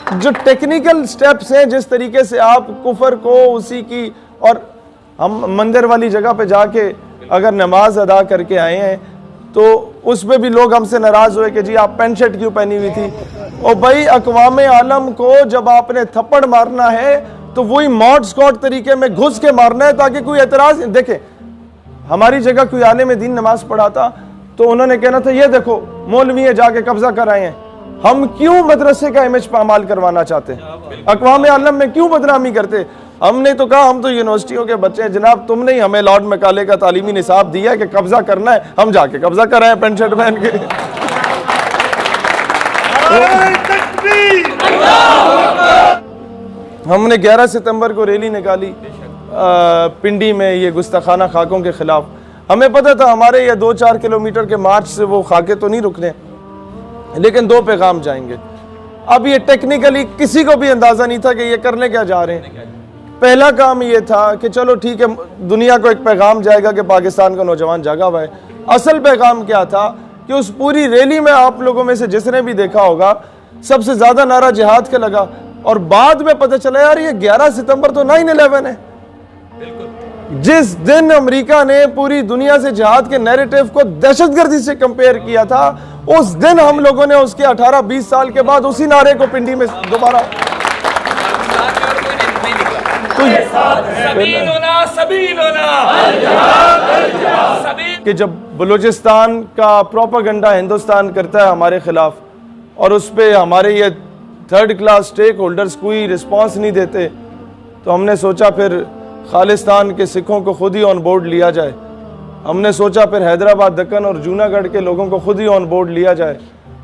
जो technical steps हैं, जिस तरीके से आप कुफर को उसी की, और हम मंदिर वाली जगह पे जाके अगर नमाज अदा करके आए हैं तो उस पे भी लोग हमसे नाराज हुए कि जी आप पैंट शर्ट क्यों पहनी हुई थी। और भाई अक़वाम आलम को जब आपने थप्पड़ मारना है तो वही मॉड स्क्वाड तरीके में घुस के मारना है ताकि कोई एतराज। देखें, हमारी जगह कोई आलिम दीन नमाज पढ़ाता तो उन्होंने कहना था ये देखो मौलवी है जाके कब्जा कर आए हैं। हम क्यों मदरसे का इमेज पामाल करवाना चाहते हैं? अक़वाम आलम में क्यों बदनामी करते? हमने तो कहा हम तो यूनिवर्सिटियों के बच्चे हैं जनाब, तुमने ही हमें लॉर्ड मैकाले का तालीमी निसाब दिया है कि कब्जा करना है, हम जाके कब्जा कर रहे हैं पैंट शर्ट पहन के। हमने 11 सितंबर को रैली निकाली पिंडी में ये गुस्ताखाना खाकों के खिलाफ। हमें पता था हमारे ये 2-4 किलोमीटर के मार्च से वो खाके तो नहीं रुकने, लेकिन 2 पैगाम जाएंगे। अब ये टेक्निकली किसी को भी अंदाजा नहीं था कि ये करने क्या जा रहे हैं। पहला काम ये था कि चलो ठीक है, दुनिया को एक पैगाम जाएगा कि पाकिस्तान का नौजवान जागा हुआ है। असल पैगाम क्या था कि उस पूरी रैली में आप लोगों में से जिसने भी देखा होगा सबसे ज्यादा नारा जिहाद का लगा, और बाद में पता चला यार ये 11 सितंबर तो 9/11 है। जिस दिन अमेरिका ने पूरी दुनिया से जिहाद के नैरेटिव को दहशतगर्दी से कंपेयर किया था, उस दिन हम लोगों ने उसके 18-20 साल के बाद उसी नारे को पिंडी में दोबारा कि जब बलूचिस्तान का प्रोपेगेंडा हिंदुस्तान करता है हमारे खिलाफ और उस पर हमारे ये 3rd क्लास स्टेक होल्डर्स कोई रिस्पांस नहीं देते, तो हमने सोचा फिर खालिस्तान के सिखों को खुद ही ऑन बोर्ड लिया जाए। हमने सोचा फिर हैदराबाद, दक्कन और जूनागढ़ के लोगों को खुद ही ऑन बोर्ड लिया जाए,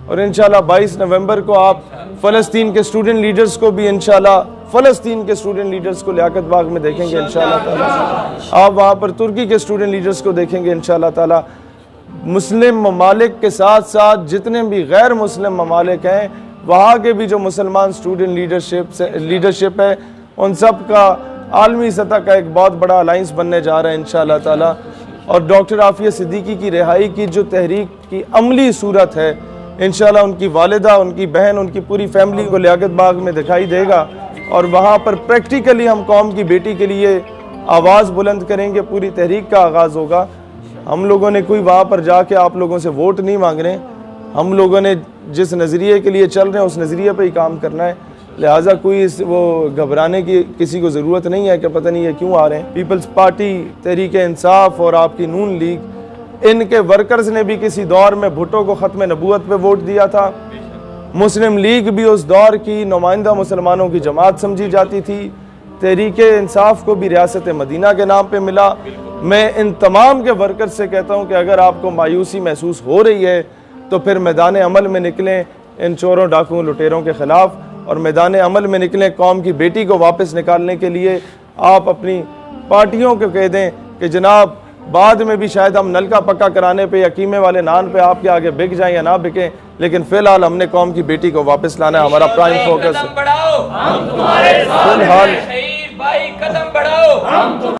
और इंशाल्लाह 22 नवंबर को आप फ़लस्तीन के स्टूडेंट लीडर्स को भी इंशाल्लाह फ़लस्तीन के स्टूडेंट लीडर्स को लियाकत बाग में देखेंगे इंशाल्लाह ताला। आप वहाँ पर तुर्की के स्टूडेंट लीडर्स को देखेंगे इंशाल्लाह ताला। मुस्लिम ममालिक के साथ साथ जितने भी गैर मुस्लिम ममालिक हैं, वहाँ के भी जो मुसलमान स्टूडेंट लीडरशिप है, उन सब का आलमी सतह का एक बहुत बड़ा अलाइंस बनने जा रहा है इंशाल्लाह ताला। और डॉक्टर आफिया सिद्दीकी की रिहाई की जो तहरीक की अमली सूरत है, इंशाल्लाह उनकी वालिदा, उनकी बहन, उनकी पूरी फैमिली को लियाकत बाग में दिखाई देगा, और वहाँ पर प्रैक्टिकली हम कौम की बेटी के लिए आवाज़ बुलंद करेंगे। पूरी तहरीक का आगाज़ होगा। हम लोगों ने कोई वहाँ पर जाके आप लोगों से वोट नहीं मांग रहे, हम लोगों ने जिस नज़रिए के लिए चल रहे हैं उस नज़रिए पर ही काम करना है। लिहाजा कोई वो घबराने की किसी को ज़रूरत नहीं है कि पता नहीं है क्यों आ रहे हैं। पीपल्स पार्टी, तहरीक इंसाफ और आपकी नून लीग, इनके वर्कर्स ने भी किसी दौर में भुट्टो को ख़त्म नबूवत पे वोट दिया था। मुस्लिम लीग भी उस दौर की नुमाइंदा मुसलमानों की जमात समझी जाती थी। तहरीक इंसाफ को भी रियासत मदीना के नाम पे मिला। मैं इन तमाम के वर्कर्स से कहता हूँ कि अगर आपको मायूसी महसूस हो रही है तो फिर मैदान अमल में निकलें इन चोरों, डाकुओं, लुटेरों के ख़िलाफ़, और मैदान अमल में निकलें कौम की बेटी को वापस निकालने के लिए। आप अपनी पार्टियों को कह दें कि जनाब बाद में भी शायद हम नलका पक्का कराने पे या कीमे वाले नान पे आपके आगे बिक जाएं या ना बिकें, लेकिन फ़िलहाल हमने कौम की बेटी को वापस लाना है, हमारा प्राइम फोकस है। फिलहाल